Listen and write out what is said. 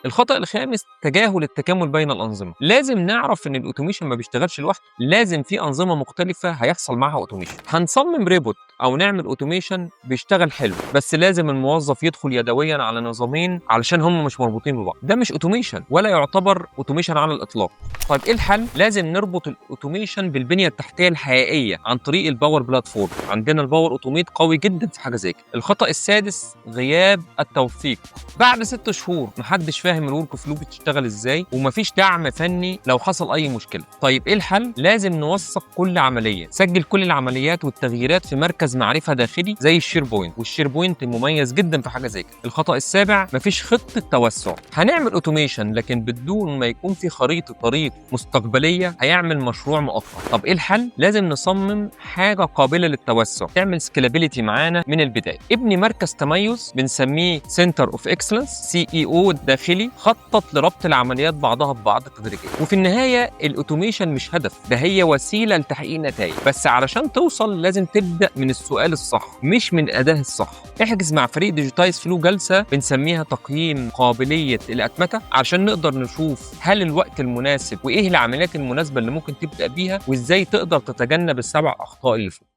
الخطأ الخامس تجاهل التكامل بين الأنظمة. لازم نعرف إن الأوتوميشن ما بيشتغلش لوحده، لازم في أنظمة مختلفة هيحصل معاها أوتوميشن. هنصمم ريبوت أو نعمل أوتوميشن بيشتغل حلو، بس لازم الموظف يدخل يدويا على نظامين علشان هم مش مربوطين ببعض. ده مش أوتوميشن ولا يعتبر أوتوميشن على الإطلاق. طيب إيه الحل؟ لازم نربط الأوتوميشن بالبنية التحتية الحقيقية عن طريق الباور بلاتفورم. عندنا الباور أوتوميت قوي جدا في حاجة زي كده. الخطأ السادس غياب التوثيق. بعد 6 شهور محدش فاهم الورك فلو بتشتغل ازاي ومفيش دعم فني لو حصل اي مشكله. طيب ايه الحل؟ لازم نوثق كل عمليه، سجل كل العمليات والتغييرات في مركز معرفه داخلي زي الشير بوينت، والشير بوينت مميز جدا في حاجه زي كده. الخطا السابع مفيش خطه توسع. هنعمل اوتوميشن لكن بدون ما يكون في خريطه طريق مستقبليه هيعمل مشروع مؤقت. طب ايه الحل؟ لازم نصمم حاجه قابله للتوسع، تعمل سكيلابيليتي معانا من البدايه. ابني مركز تميز بنسميه سنتر اوف اكسلنس، سي اي او الداخلي، خطط لربط العمليات بعضها ببعض تدريجيا. وفي النهايه الاوتوميشن مش هدف، ده هي وسيله لتحقيق نتائج، بس علشان توصل لازم تبدا من السؤال الصح مش من الاداه الصح. احجز مع فريق ديجيتايز فلو جلسه بنسميها تقييم قابليه الاتمته علشان نقدر نشوف هل الوقت المناسب وايه العمليات المناسبه اللي ممكن تبدا بيها وازاي تقدر تتجنب ال7 اخطاء اللي فوق.